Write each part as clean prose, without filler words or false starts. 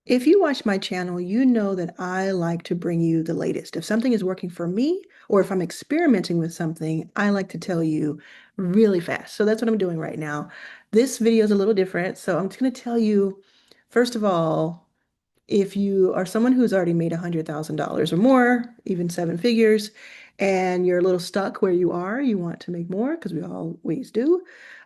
If you watch my channel, you know that I like to bring you the latest. If something is working for me, or if I'm experimenting with something, I like to tell you really fast. So that's what I'm doing right now. This video is a little different. So I'm just going to tell you, first of all, if you are someone who's already made $100,000 or more, even seven figures, and you're a little stuck where you are, you want to make more because we always do.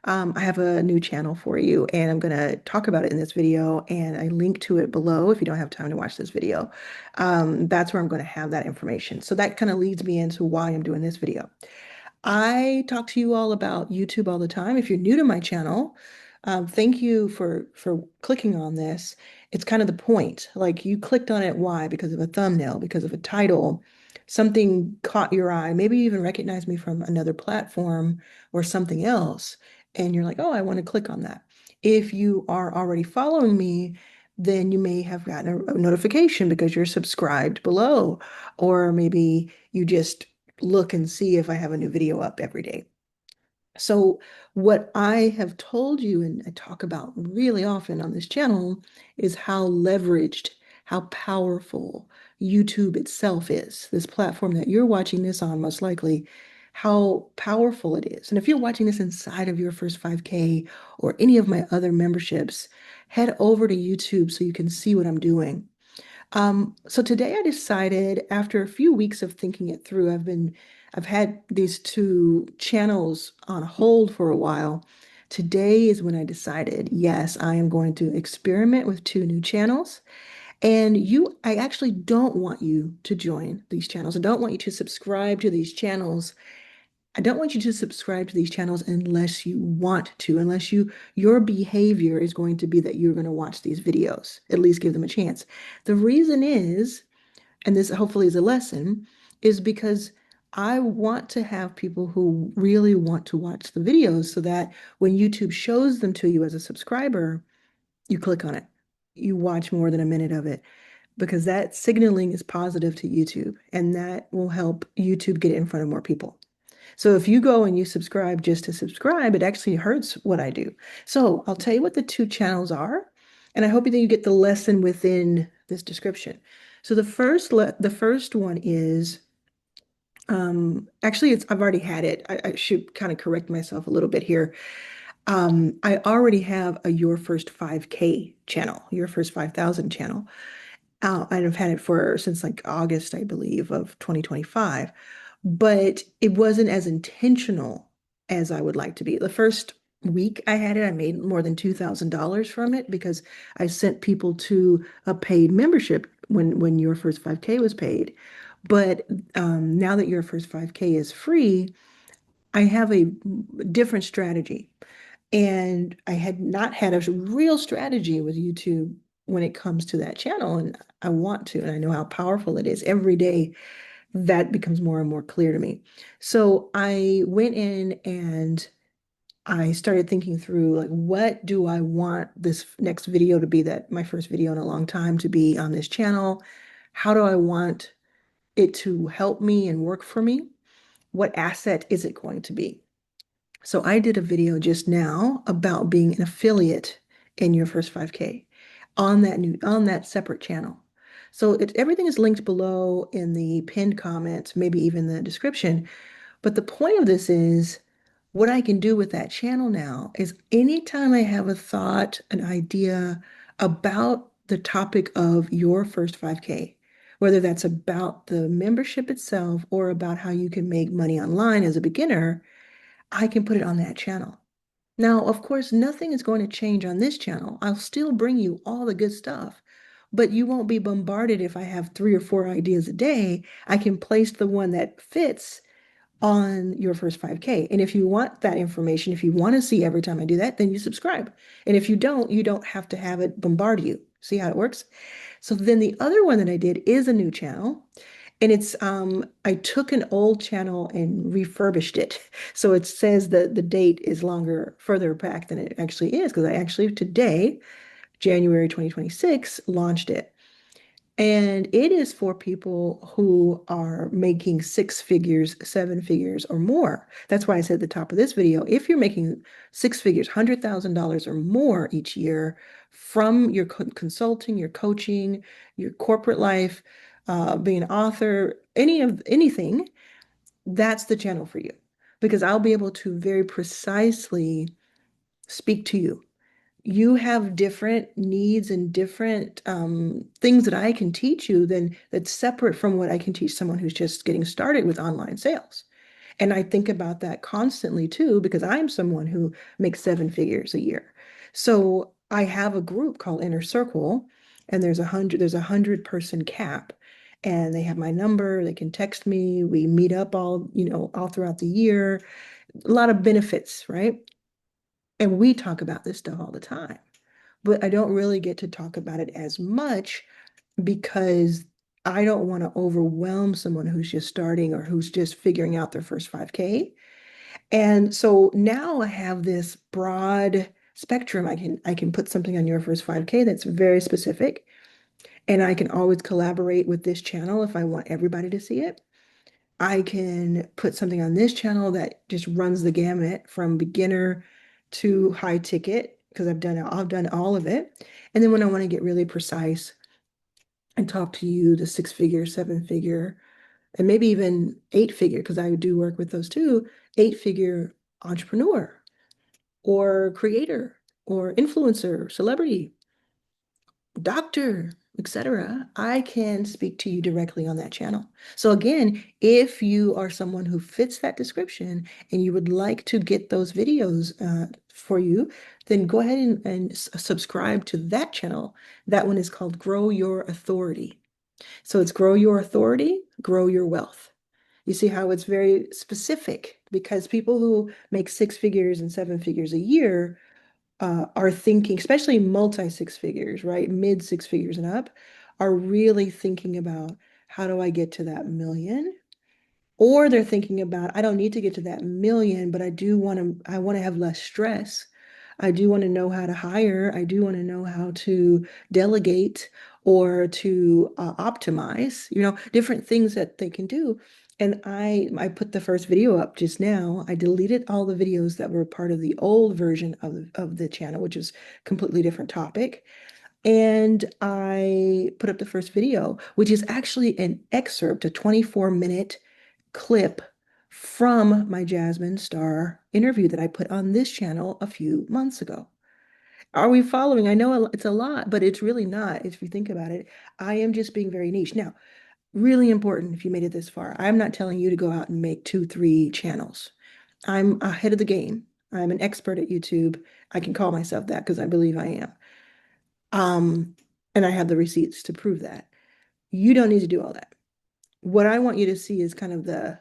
I have a new channel for you, and I'm going to talk about it in this video, and I link to it below if you don't have time to watch this video. That's where I'm going to have that information. So that kind of leads me into why I'm doing this video. I talk to you all about YouTube all the time. If you're new to my channel, thank you for clicking on this. It's kind of the point. Like you clicked on it, why? Because of a thumbnail, because of a title, something caught your eye. Maybe you even recognized me from another platform or something else, and you're like, oh, I want to click on that. If you are already following me, then you may have gotten a notification because you're subscribed below, or maybe you just look and see if I have a new video up every day. So, what I have told you and I talk about really often on this channel is how leveraged, how powerful YouTube itself is. This platform that you're watching this on, most likely, how powerful it is. And if you're watching this inside of your first 5K or any of my other memberships, head over to YouTube so you can see what I'm doing. So today I decided after a few weeks of thinking it through, I've had these two channels on hold for a while. Today is when I decided, yes, I am going to experiment with two new channels. And I actually don't want you to join these channels. I don't want you to subscribe to these channels. I don't want you to subscribe to these channels unless you want to, unless your behavior is going to be that you're going to watch these videos, at least give them a chance. The reason is, and this hopefully is a lesson, is because I want to have people who really want to watch the videos so that when YouTube shows them to you as a subscriber, you click on it. You watch more than a minute of it because that signaling is positive to YouTube and that will help YouTube get it in front of more people. So if you go and you subscribe just to subscribe, it actually hurts what I do. So I'll tell you what the two channels are, and I hope that you get the lesson within this description. So the first one is actually I've already had it. I should kind of correct myself a little bit here. I already have a Your First 5K channel, Your First 5,000 channel. I've had it for since like August, I believe, of 2025, but it wasn't as intentional as I would like to be. The first week I had it, I made more than $2,000 from it because I sent people to a paid membership when Your First 5K was paid. But now that Your First 5K is free, I have a different strategy. And I had not had a real strategy with YouTube when it comes to that channel. And I want to, and I know how powerful it is. Every day that becomes more and more clear to me. So I went in and I started thinking through like, what do I want this next video to be, that my first video in a long time to be on this channel? How do I want it to help me and work for me? What asset is it going to be? So I did a video just now about being an affiliate in Your First 5K on that separate channel. So everything is linked below in the pinned comments, maybe even the description. But the point of this is what I can do with that channel now is anytime I have a thought, an idea about the topic of Your First 5K, whether that's about the membership itself or about how you can make money online as a beginner, I can put it on that channel. Now, of course, nothing is going to change on this channel. I'll still bring you all the good stuff, but you won't be bombarded if I have three or four ideas a day. I can place the one that fits on Your First 5K. And if you want that information, if you want to see every time I do that, then you subscribe. And if you don't have to have it bombard you. See how it works? So then the other one that I did is a new channel. And it's I took an old channel and refurbished it. So it says that the date is longer, further back than it actually is, because I actually today, January 2026, launched it. And it is for people who are making six figures, seven figures, or more. That's why I said at the top of this video, if you're making six figures, $100,000 or more each year from your consulting, your coaching, your corporate life, being an author, anything, that's the channel for you because I'll be able to very precisely speak to you. You have different needs and different things that I can teach you than that's separate from what I can teach someone who's just getting started with online sales. And I think about that constantly too, because I'm someone who makes seven figures a year. So I have a group called Inner Circle, and there's a 100 person cap. And they have my number, they can text me, we meet up all throughout the year. A lot of benefits, right? And we talk about this stuff all the time. But I don't really get to talk about it as much because I don't want to overwhelm someone who's just starting or who's just figuring out their first 5K. And so now I have this broad spectrum. I can put something on your first 5K that's very specific, and I can always collaborate with this channel if I want everybody to see it. I can put something on this channel that just runs the gamut from beginner to high ticket because I've done all of it. And then when I want to get really precise and talk to you, the six figure, seven figure, and maybe even eight figure, because I do work with those too, eight figure entrepreneur or creator or influencer, celebrity, doctor, etc., I can speak to you directly on that channel. So again, if you are someone who fits that description and you would like to get those videos for you, then go ahead and subscribe to that channel. That one is called Grow Your Authority. So it's Grow Your Authority, Grow Your Wealth. You see how it's very specific because people who make six figures and seven figures a year are thinking, especially multi six figures, right? Mid six figures and up, are really thinking about how do I get to that million? Or they're thinking about, I don't need to get to that million, but I want to have less stress. I do want to know how to hire. I do want to know how to delegate or to optimize, different things that they can do. And I put the first video up just now. I deleted all the videos that were part of the old version of the channel, which is completely different topic. And I put up the first video, which is actually an excerpt, a 24-minute clip from my Jasmine Star interview that I put on this channel a few months ago. Are we following? I know it's a lot, but it's really not. If you think about it, I am just being very niche. Now, really important if you made it this far. I'm not telling you to go out and make two, three channels. I'm ahead of the game. I'm an expert at YouTube. I can call myself that because I believe I am. And I have the receipts to prove that. You don't need to do all that. What I want you to see is kind of the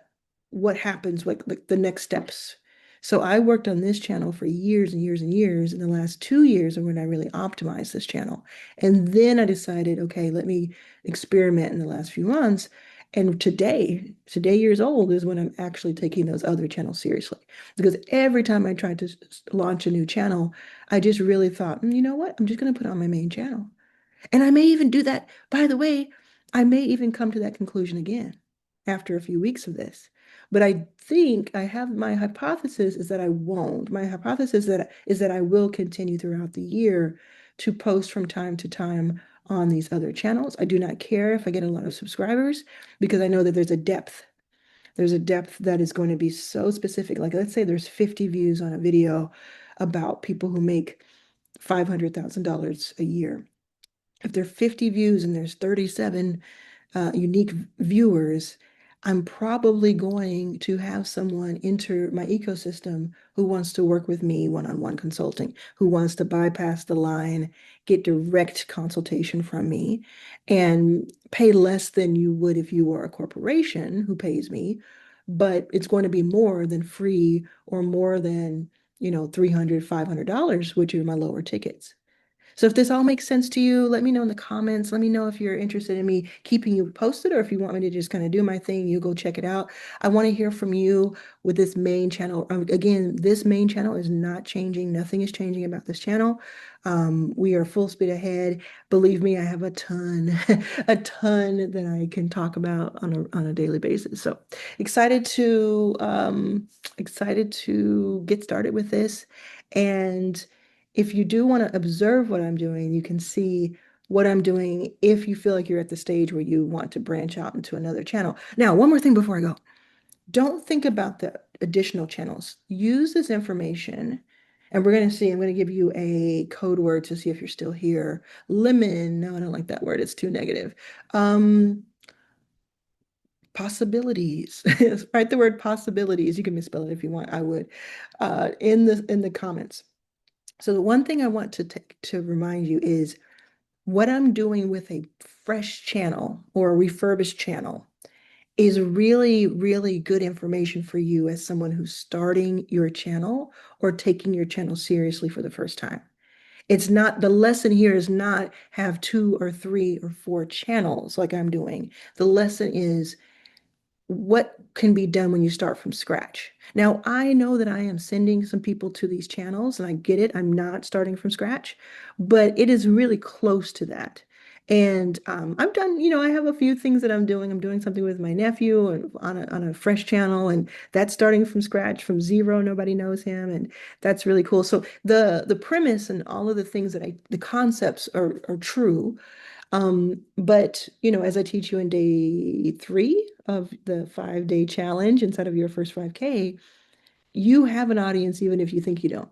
what happens, like the next steps. So I worked on this channel for years and years and years. And the last 2 years are when I really optimized this channel. And then I decided, okay, let me experiment in the last few months. And today years old is when I'm actually taking those other channels seriously. Because every time I tried to launch a new channel, I just really thought, you know what? I'm just going to put it on my main channel. And I may even do that. By the way, I may even come to that conclusion again after a few weeks of this. But I think I have my hypothesis is that I won't. My hypothesis is that I will continue throughout the year to post from time to time on these other channels. I do not care if I get a lot of subscribers because I know that there's a depth. There's a depth that is going to be so specific. Like let's say there's 50 views on a video about people who make $500,000 a year. If there are 50 views and there's 37 unique viewers, I'm probably going to have someone enter my ecosystem who wants to work with me one-on-one consulting, who wants to bypass the line, get direct consultation from me, and pay less than you would if you were a corporation who pays me, but it's going to be more than free or more than, $300, $500, which are my lower tickets. So if this all makes sense to you, let me know in the comments. Let me know if you're interested in me keeping you posted or if you want me to just kind of do my thing, you go check it out. I want to hear from you with this main channel. Again, this main channel is not changing. Nothing is changing about this channel. We are full speed ahead. Believe me, I have a ton, a ton that I can talk about on a daily basis. So excited to get started with this. And if you do want to observe what I'm doing, you can see what I'm doing if you feel like you're at the stage where you want to branch out into another channel. Now, one more thing before I go. Don't think about the additional channels. Use this information, and we're going to see, I'm going to give you a code word to see if you're still here. Lemon. No, I don't like that word. It's too negative. Um, Possibilities. Write the word possibilities. You can misspell it if you want. I would. In the comments. So the one thing I want to take to remind you is what I'm doing with a fresh channel or a refurbished channel is really, really good information for you as someone who's starting your channel or taking your channel seriously for the first time. It's not, the lesson here is not have two or three or four channels like I'm doing. The lesson is what can be done when you start from scratch. Now, I know that I am sending some people to these channels, and I get it. I'm not starting from scratch, but it is really close to that. And I've done, I have a few things that I'm doing. I'm doing something with my nephew and on a fresh channel, and that's starting from scratch, from zero. Nobody knows him, and that's really cool. So the premise and all of the things the concepts are true. But as I teach you in day 3 of the 5-day challenge inside of your first 5K, you have an audience even if you think you don't.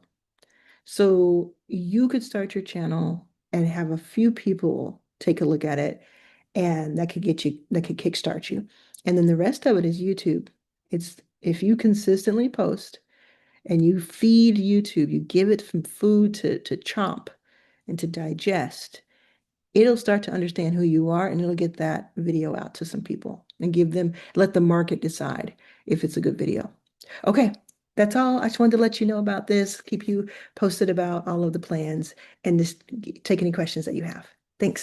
So you could start your channel and have a few people take a look at it, and that could kickstart you. And then the rest of it is YouTube. It's if you consistently post and you feed YouTube, you give it some food to chomp and to digest, it'll start to understand who you are, and it'll get that video out to some people and let the market decide if it's a good video. Okay, that's all. I just wanted to let you know about this, keep you posted about all of the plans, and just take any questions that you have.